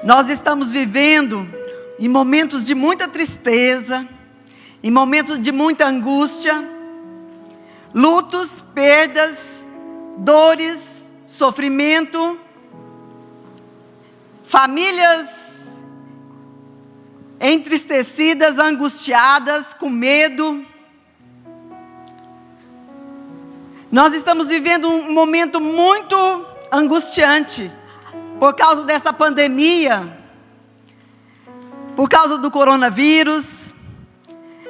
Nós estamos vivendo em momentos de muita tristeza, em momentos de muita angústia, lutos, perdas, dores, sofrimento, famílias entristecidas, angustiadas, com medo. Nós estamos vivendo um momento muito angustiante por causa dessa pandemia, por causa do coronavírus.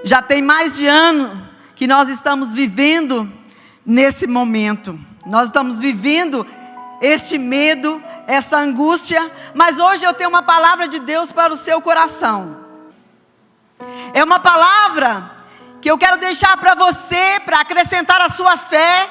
Já tem mais de ano que nós estamos vivendo nesse momento. Nós estamos vivendo este medo, essa angústia. Mas hoje eu tenho uma palavra de Deus para o seu coração. É uma palavra que eu quero deixar para você, para acrescentar a sua fé,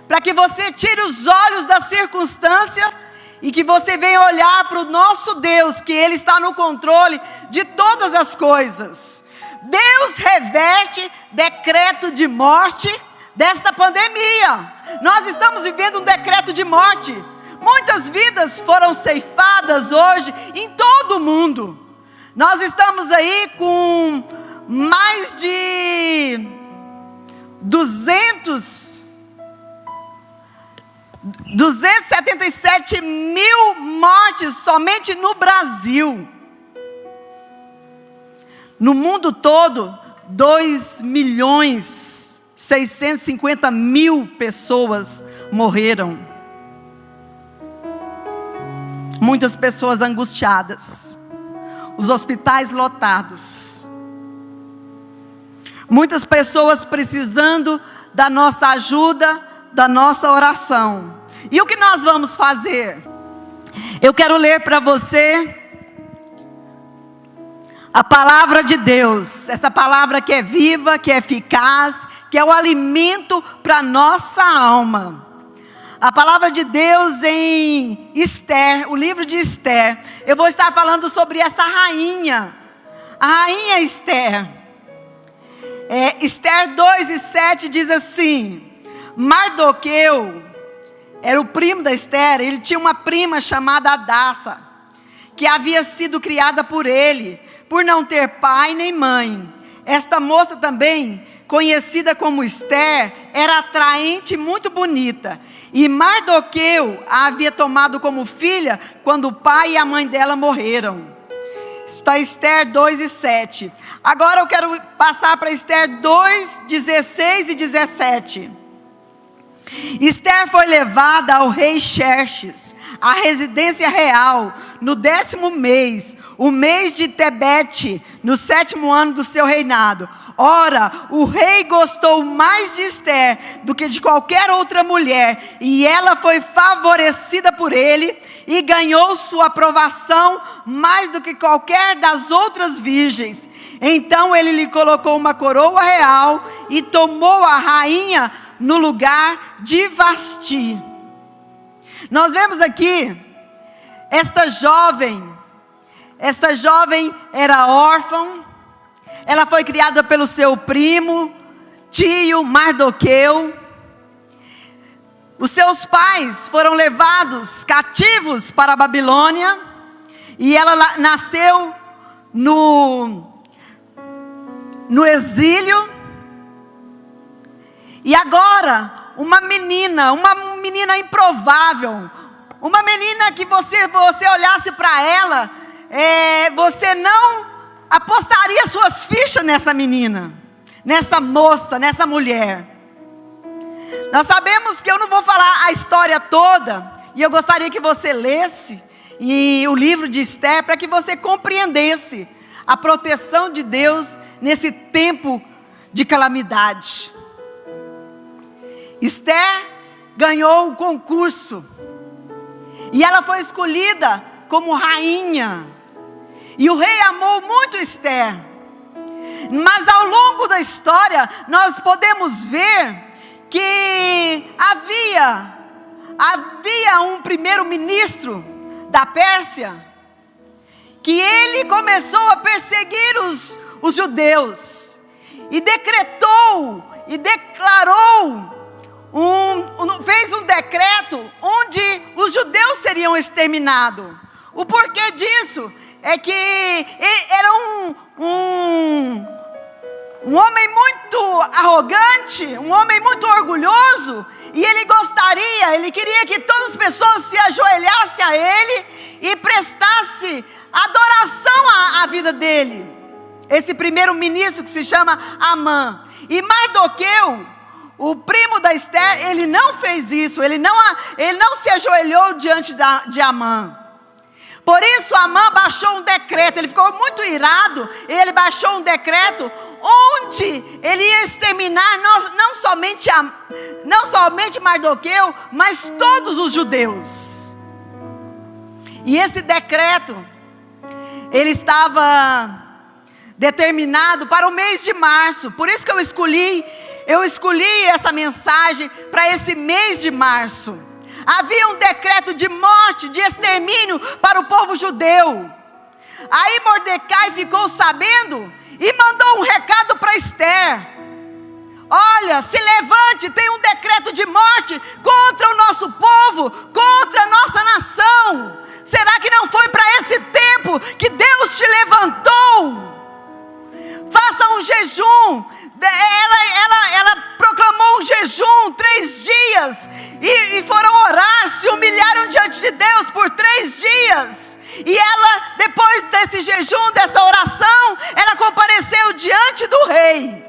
para que você tire os olhos da circunstância e que você venha olhar para o nosso Deus, que Ele está no controle de todas as coisas. Deus reverte decreto de morte desta pandemia. Nós estamos vivendo um decreto de morte. Muitas vidas foram ceifadas hoje em todo o mundo. Nós estamos aí com mais de 277 mil mortes somente no Brasil. No mundo todo, 2.650.000 pessoas morreram. Muitas pessoas angustiadas. Os hospitais lotados. Muitas pessoas precisando da nossa ajuda, da nossa oração. E o que nós vamos fazer? Eu quero ler para você a palavra de Deus. Essa palavra que é viva, que é eficaz, que é o alimento para a nossa alma. A palavra de Deus em Esther, o livro de Esther. Eu vou estar falando sobre essa rainha, a rainha Esther. Esther 2:7 diz assim: Mardoqueu era o primo da Esther. Ele tinha uma prima chamada Hadassa, que havia sido criada por ele, por não ter pai nem mãe. Esta moça também, conhecida como Esther, era atraente e muito bonita. E Mardoqueu a havia tomado como filha quando o pai e a mãe dela morreram. Está Esther 2:7. Agora eu quero passar para Esther 2:16 e 17. Esther foi levada ao rei Xerxes, à residência real, no 10º mês, o mês de Tebete, no 7º ano do seu reinado. Ora, o rei gostou mais de Esther do que de qualquer outra mulher, e ela foi favorecida por ele, e ganhou sua aprovação mais do que qualquer das outras virgens. Então ele lhe colocou uma coroa real, e tomou a rainha no lugar de Vasti. Nós vemos aqui, esta jovem era órfã. Ela foi criada pelo seu primo, tio Mardoqueu. Os seus pais foram levados cativos para a Babilônia. E ela nasceu no exílio. E agora, uma menina improvável. Uma menina que você olhasse para ela, você não apostaria suas fichas nessa menina, nessa moça, nessa mulher. Nós sabemos que eu não vou falar a história toda, e eu gostaria que você lesse o livro de Esther, para que você compreendesse a proteção de Deus nesse tempo de calamidade. Esther ganhou o concurso, e ela foi escolhida como rainha. E o rei amou muito Esther. Mas ao longo da história, nós podemos ver que havia um primeiro-ministro da Pérsia, que ele começou a perseguir os judeus. E decretou, e declarou, fez um decreto onde os judeus seriam exterminados. O porquê disso é que ele era um homem muito arrogante, um homem muito orgulhoso, e ele queria que todas as pessoas se ajoelhassem a ele e prestassem adoração à vida dele. Esse primeiro ministro que se chama Amã. E Mardoqueu, o primo da Esther, ele não fez isso, ele não se ajoelhou diante de Amã. Por isso Amã baixou um decreto, ele ficou muito irado, ele baixou um decreto onde ele ia exterminar não somente Mardoqueu, mas todos os judeus. E esse decreto, ele estava determinado para o mês de março. Por isso que eu escolhi essa mensagem para esse mês de março. Havia um decreto de morte, de extermínio para o povo judeu. Aí Mordecai ficou sabendo e mandou um recado para Esther: olha, se levante, tem um decreto de morte contra o nosso povo, contra a nossa nação. Será que não foi para esse tempo que Deus te levantou? Faça um jejum. Ela proclamou um jejum 3 dias. E foram orar, se humilharam diante de Deus por 3 dias. E ela, depois desse jejum, dessa oração, ela compareceu diante do rei.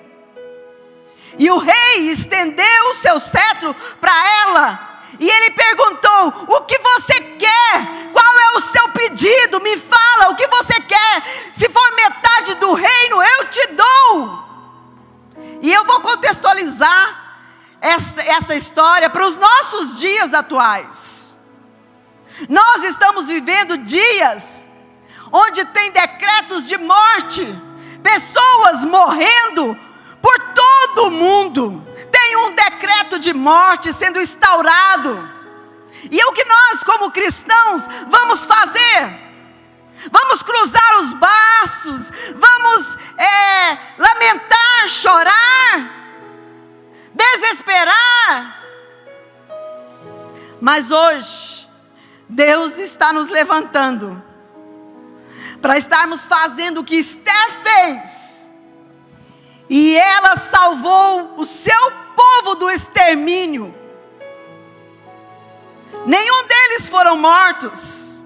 E o rei estendeu o seu cetro para ela. E ele perguntou: o que você quer? Qual é o seu pedido? Me fala o que você quer. Se for metade do reino, eu te dou. E eu vou contextualizar essa história para os nossos dias atuais. Nós estamos vivendo dias onde tem decretos de morte, pessoas morrendo por todo o mundo. Tem um decreto de morte sendo instaurado. E o que nós, como cristãos, vamos fazer? Vamos cruzar os braços, vamos lamentar, chorar, desesperar. Mas hoje, Deus está nos levantando para estarmos fazendo o que Esther fez. E ela salvou o seu povo do extermínio. Nenhum deles foram mortos,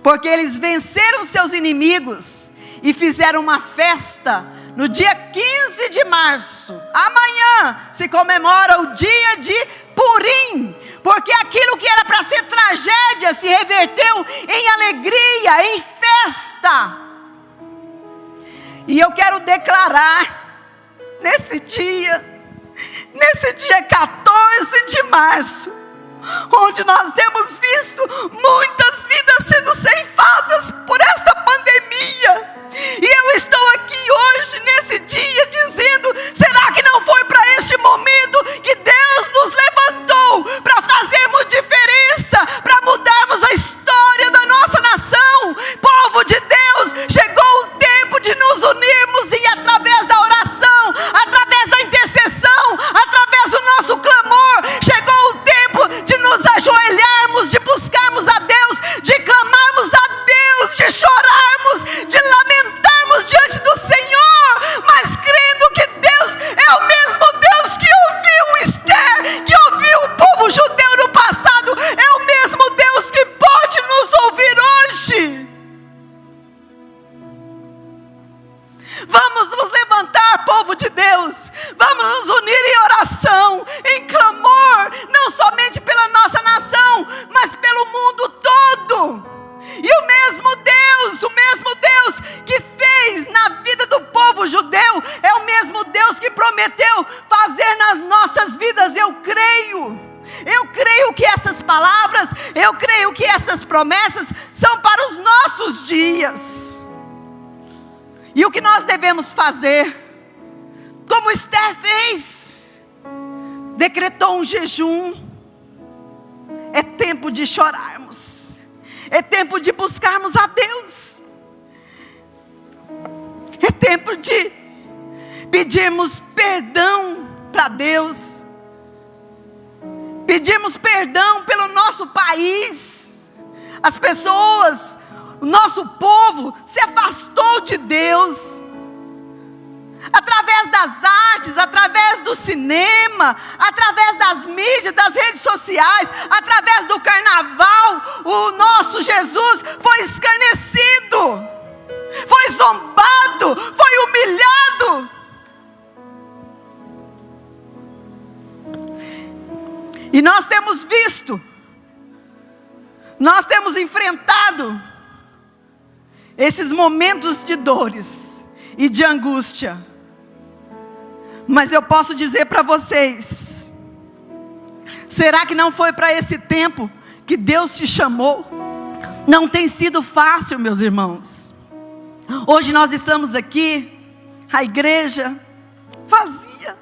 porque eles venceram seus inimigos e fizeram uma festa no dia 15 de março. Amanhã se comemora o dia de Purim, porque aquilo que era para ser tragédia se reverteu em alegria, em festa. E eu quero declarar nesse dia 14 de março, onde nós temos visto muitas vidas sendo ceifadas por esta pandemia. E eu estou aqui hoje, nesse dia, dizendo: será que não foi para este momento que Deus nos levantou para fazermos diferença, para mudarmos a história da nossa nação? Povo de Deus, chegou o tempo de nos unirmos e através da oração, através da intercessão, através do nosso clamor, chegou o tempo de nos ajoelharmos, de buscarmos a Deus, de clamarmos a Deus, de chorarmos, de lamentarmos diante do Senhor, mas crendo que Deus é o mesmo Deus que ouviu Esther, que ouviu o povo judeu no passado, é o mesmo Deus que pode nos ouvir hoje. Vamos nos levantar, povo de Deus, vamos nos unir em oração, em clamor, não somente pela nossa nação, mas pelo mundo todo. E o mesmo Deus que fez na vida do povo judeu, é o mesmo Deus que prometeu fazer nas nossas vidas. Eu creio que essas palavras, eu creio que essas promessas são para os nossos dias. E o que nós devemos fazer? Como Esther fez, decretou um jejum. É tempo de chorarmos, é tempo de buscarmos a Deus, é tempo de pedirmos perdão para Deus, pedirmos perdão pelo nosso país. As pessoas, o nosso povo se afastou de Deus. Através das artes, através do cinema, através das mídias, das redes sociais, através do carnaval, o nosso Jesus foi escarnecido, foi zombado, foi humilhado. E nós temos visto, nós temos enfrentado esses momentos de dores e de angústia. Mas eu posso dizer para vocês, será que não foi para esse tempo que Deus te chamou? Não tem sido fácil, meus irmãos. Hoje nós estamos aqui, a igreja vazia,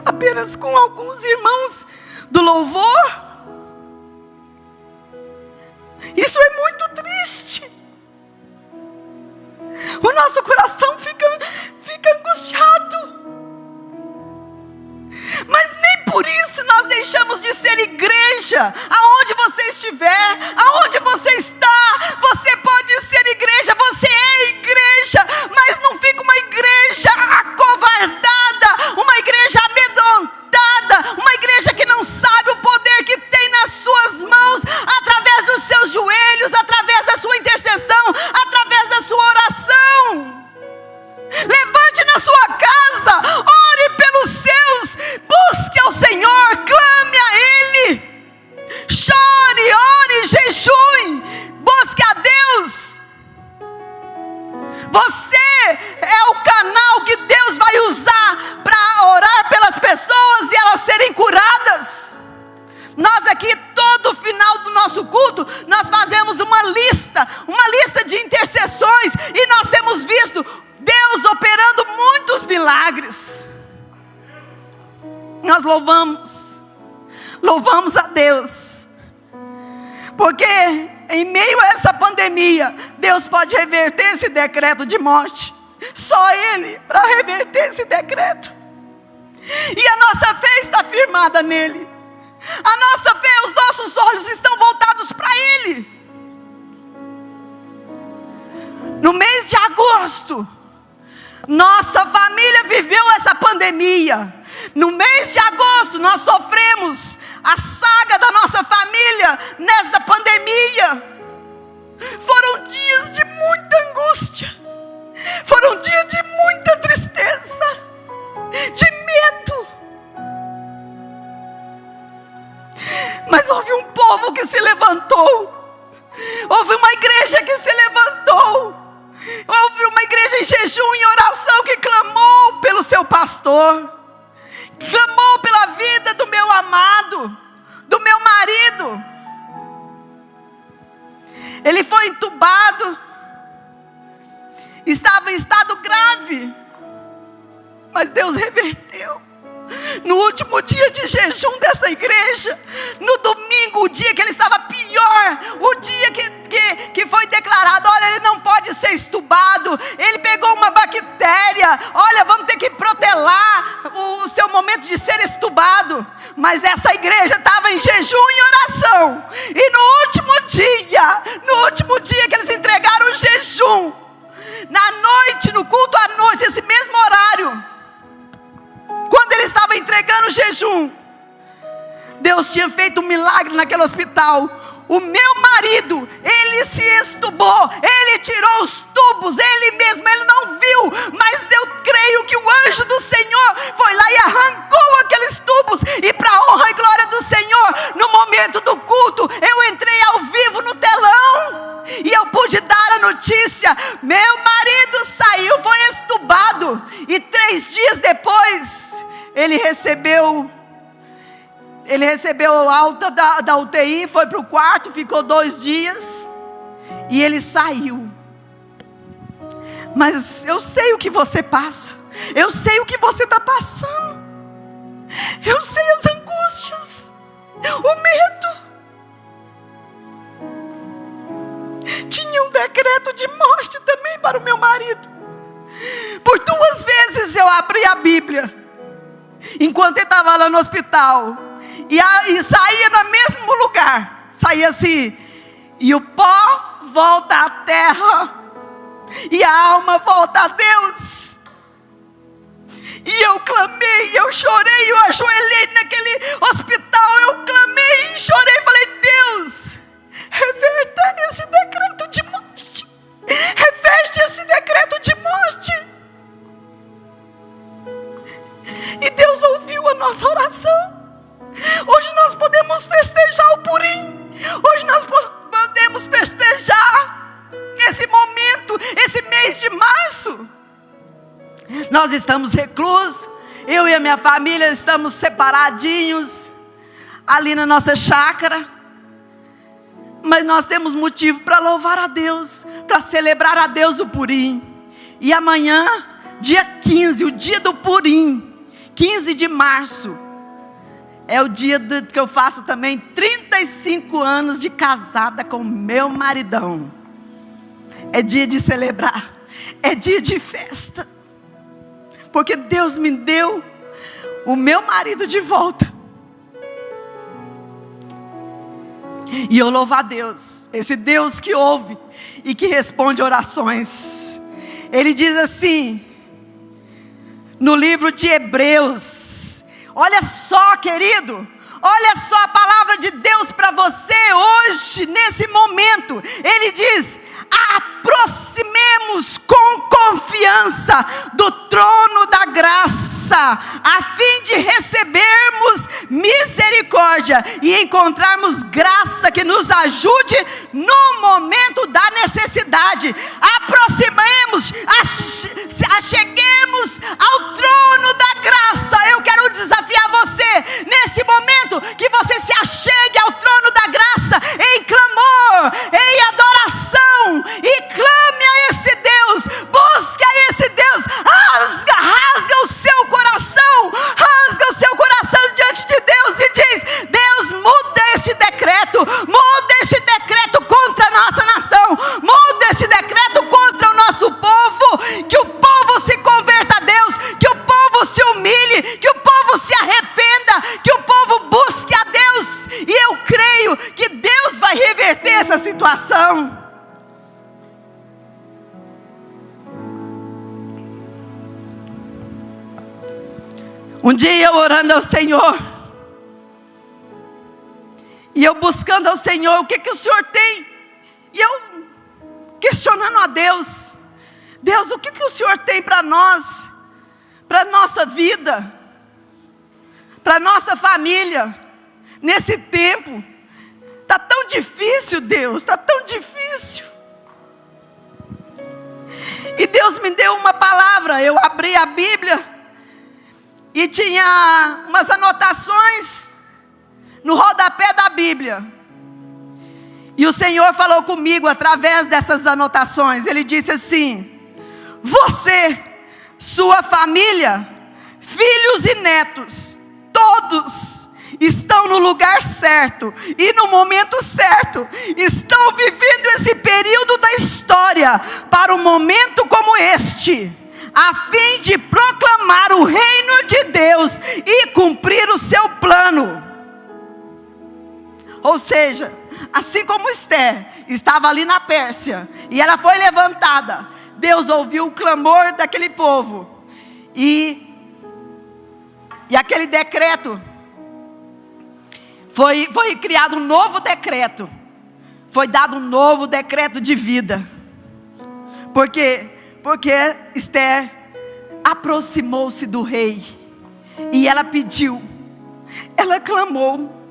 apenas com alguns irmãos do louvor. Isso é muito triste. O nosso coração fica angustiado. Mas nem por isso nós deixamos de ser igreja. Aonde você estiver, aonde você está, você pode ser igreja, você é igreja. Mas não fica uma igreja acovardada, uma igreja amedrontada, uma igreja que não sabe o poder que tem nas suas mãos, através dos seus joelhos, através da sua intercessão, através da sua oração. Levante na sua casa, ore pelos seus, busque ao Senhor, clame a Ele, chore, ore, jejue, busque a Deus. Você é o canal que Deus vai usar para orar pelas pessoas e elas serem curadas. Nós aqui, todo final do nosso culto, nós fazemos uma lista de intercessões, e nós temos visto Deus operando muitos milagres. Nós louvamos a Deus, porque em meio a essa pandemia, Deus pode reverter esse decreto de morte. Só Ele para reverter esse decreto. E a nossa fé está firmada nele. A nossa fé, os nossos olhos estão voltados para Ele. No mês de agosto, nossa família viveu essa pandemia. No mês de agosto nós sofremos a saga da nossa família nesta pandemia. Foram dias de muita angústia, foram dias de muita tristeza, de medo. Mas houve um povo que se levantou, houve uma igreja que se levantou, houve uma igreja em jejum e oração que clamou pelo seu pastor, clamou pela vida do meu amado, do meu marido. Ele foi entubado, estava em estado grave, mas Deus reverteu. No último dia de jejum dessa igreja, no domingo, o dia que ele estava pior, o dia que foi declarado, olha, ele não pode ser estubado, ele pegou uma bactéria, olha, vamos ter que protelar o seu momento de ser estubado. Mas essa igreja estava em jejum e oração, e no último dia que eles entregaram o jejum, na noite, no culto à noite, esse mesmo horário, quando ele estava entregando o jejum, Deus tinha feito um milagre naquele hospital. O meu marido, ele se estubou, ele tirou os tubos, ele mesmo, ele não viu, mas eu creio que o anjo do Senhor foi lá e arrancou aqueles tubos, e para a honra e glória do Senhor, no momento do culto, eu entrei ao vivo no telão, e eu pude dar a notícia: meu marido saiu, foi estubado, e 3 dias depois, ele recebeu alta da UTI, foi para o quarto, ficou 2 dias, e ele saiu. Mas eu sei o que você passa, eu sei o que você está passando, eu sei as angústias, o medo. Tinha um decreto de morte também para o meu marido. Por 2 vezes eu abri a Bíblia, enquanto ele estava lá no hospital, e saía no mesmo lugar. saía assim: e o pó volta à terra, e a alma volta a Deus. E eu clamei, eu chorei, eu ajoelhei naquele hospital, eu clamei e chorei, falei: Deus, reverta esse decreto de morte, reverte esse decreto de morte. E Deus ouviu a nossa oração. Hoje nós podemos festejar o Purim, hoje nós podemos festejar esse momento, esse mês de março. Nós estamos reclusos, eu e a minha família estamos separadinhos, ali na nossa chácara. Mas nós temos motivo para louvar a Deus, para celebrar a Deus o Purim. E amanhã, dia 15, o dia do Purim, 15 de março, é o dia que eu faço também 35 anos de casada com meu maridão. É dia de celebrar, é dia de festa, porque Deus me deu o meu marido de volta. E eu louvo a Deus, esse Deus que ouve e que responde orações. Ele diz assim, no livro de Hebreus, olha só, querido, olha só a palavra de Deus para você hoje, nesse momento. Ele diz: aproximemos com confiança do trono da graça, a fim de recebermos misericórdia e encontrarmos graça que nos ajude no momento da necessidade. Aproximemos, acheguemos ao trono da graça. Eu quero desafiar você nesse momento, que você se achegue ao trono da graça em clamor, em adoração, e clame a esse Deus, busque a esse Deus, rasga o seu coração, rasga o seu coração diante de Deus e diz: Deus, muda este decreto contra a nossa nação, muda este decreto contra o nosso povo, que o povo se converta a Deus, que o povo se humilhe, que o povo se arrependa, que o povo busque a Deus. E eu creio que Deus vai reverter essa situação. Um dia eu orando ao Senhor, e eu buscando ao Senhor, o que o Senhor tem? E eu questionando a Deus: Deus, o que o Senhor tem para nós, para a nossa vida, para a nossa família, nesse tempo? Está tão difícil, Deus, está tão difícil. E Deus me deu uma palavra. Eu abri a Bíblia e tinha umas anotações no rodapé da Bíblia. E o Senhor falou comigo através dessas anotações. Ele disse assim: você, sua família, filhos e netos, todos estão no lugar certo e no momento certo. Estão vivendo esse período da história para um momento como este, a fim de proclamar o reino de Deus e cumprir o seu plano. Ou seja, assim como Esther estava ali na Pérsia, e ela foi levantada, Deus ouviu o clamor daquele povo, e aquele decreto, foi criado um novo decreto, foi dado um novo decreto de vida. Porque Esther aproximou-se do rei, e ela pediu, ela clamou.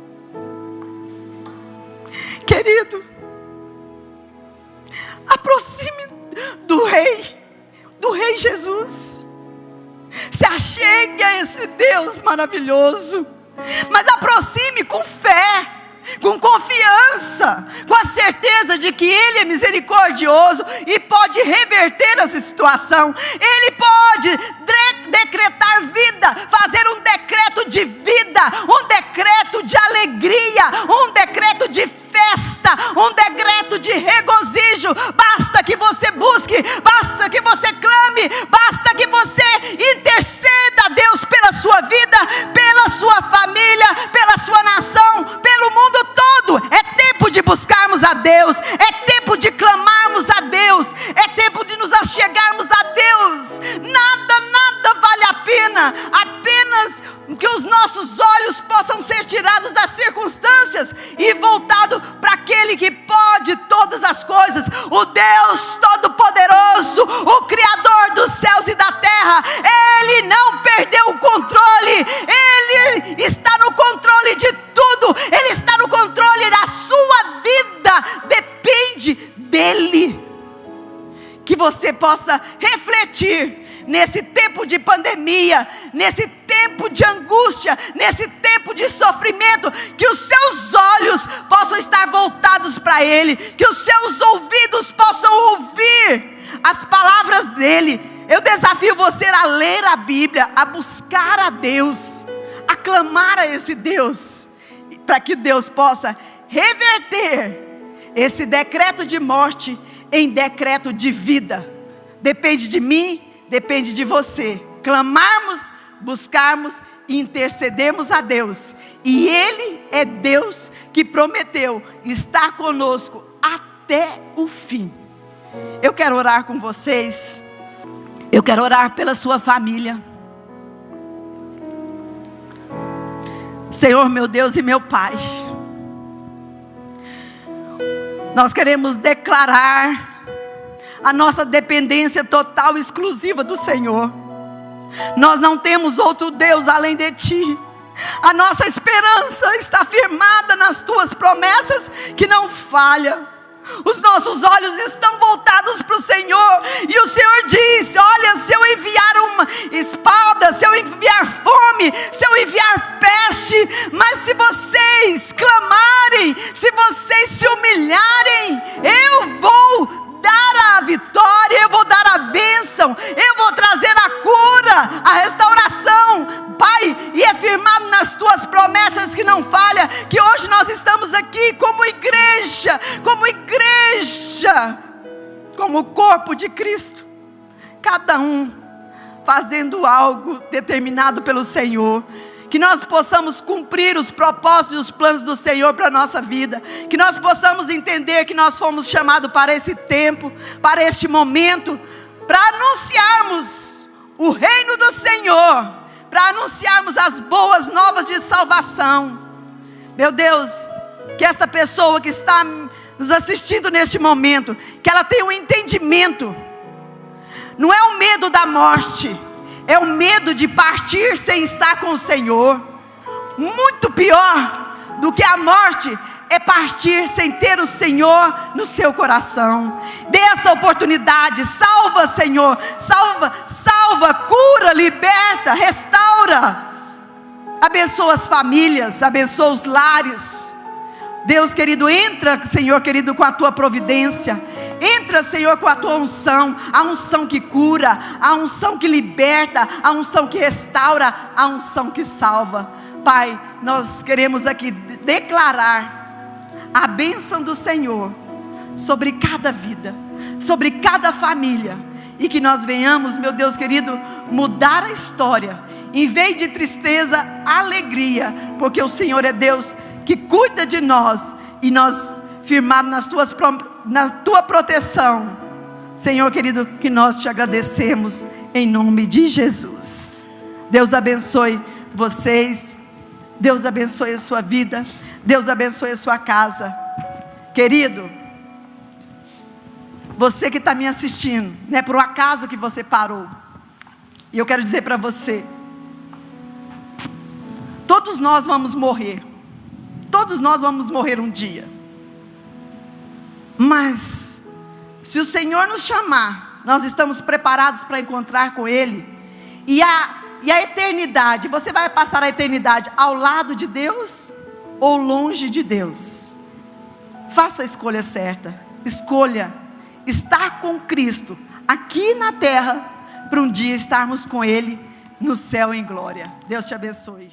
Querido, aproxime do rei Jesus, se achegue a esse Deus maravilhoso, mas aproxime com fé, com confiança, com a certeza de que Ele é misericordioso e pode reverter essa situação. Ele pode decretar vida, fazer um decreto de vida, um decreto de alegria, um decreto de festa, um decreto de regozijo. Basta que você busque, basta que você clame, basta que você interceda a Deus pela sua vida, pela sua família, pela sua nação, pelo mundo todo. É tempo de buscarmos a Deus, é tempo de clamarmos a Deus, é tempo de nos achegarmos a Deus. Nada vale a pena, apenas que os nossos olhos possam ser tirados das circunstâncias e voltados para aquele que pode todas as coisas, o Deus Todo-Poderoso, o Criador dos céus e da terra. Ele não perdeu o controle, Ele está no controle de tudo, Ele está no controle da sua vida, depende dEle. Que você possa refletir nesse tempo de pandemia, nesse tempo de angústia, nesse tempo de sofrimento, que os seus olhos possam estar voltados para Ele, que os seus ouvidos possam ouvir as palavras dEle. Eu desafio você a ler a Bíblia, a buscar a Deus, a clamar a esse Deus, para que Deus possa reverter esse decreto de morte em decreto de vida. Depende de mim, depende de você, clamarmos, buscarmos e intercedermos a Deus. E Ele é Deus que prometeu estar conosco até o fim. Eu quero orar com vocês, eu quero orar pela sua família. Senhor, meu Deus e meu Pai, nós queremos declarar a nossa dependência total e exclusiva do Senhor. Nós não temos outro Deus além de Ti. A nossa esperança está firmada nas Tuas promessas que não falham. Os nossos olhos estão voltados para o Senhor, e o Senhor diz: olha, se eu enviar uma espada, se eu enviar fome, se eu enviar peste, mas se vocês clamarem, se vocês se humilharem, eu vou dar a vitória, eu vou dar a bênção, eu vou trazer a cura, a restauração, Pai. E é firmado nas Tuas promessas que não falha, que hoje nós estamos aqui como igreja, como corpo de Cristo, cada um fazendo algo determinado pelo Senhor. Que nós possamos cumprir os propósitos e os planos do Senhor para a nossa vida. Que nós possamos entender que nós fomos chamados para esse tempo, para este momento, para anunciarmos o reino do Senhor, para anunciarmos as boas novas de salvação. Meu Deus, que esta pessoa que está nos assistindo neste momento, que ela tenha um entendimento. Não é o medo da morte, é o medo de partir sem estar com o Senhor. Muito pior do que a morte é partir sem ter o Senhor no seu coração. Dê essa oportunidade. Salva, Senhor, salva, cura, liberta, restaura. Abençoa as famílias, abençoa os lares. Deus querido, entra, Senhor querido, com a Tua providência. Entra, Senhor, com a Tua unção. A unção que cura, a unção que liberta, a unção que restaura, a unção que salva. Pai, nós queremos aqui declarar a bênção do Senhor sobre cada vida, sobre cada família. E que nós venhamos, meu Deus querido, mudar a história. Em vez de tristeza, alegria. Porque o Senhor é Deus que cuida de nós, e nós firmados na Tua proteção, Senhor querido, que nós Te agradecemos em nome de Jesus. Deus abençoe vocês, Deus abençoe a sua vida, Deus abençoe a sua casa. Querido, você que está me assistindo, não é por um acaso que você parou, e eu quero dizer para você, todos nós vamos morrer. Todos nós vamos morrer um dia. Mas se o Senhor nos chamar, nós estamos preparados para encontrar com Ele. E a eternidade, você vai passar a eternidade ao lado de Deus ou longe de Deus? Faça a escolha certa. Escolha estar com Cristo aqui na terra, para um dia estarmos com Ele no céu em glória. Deus te abençoe.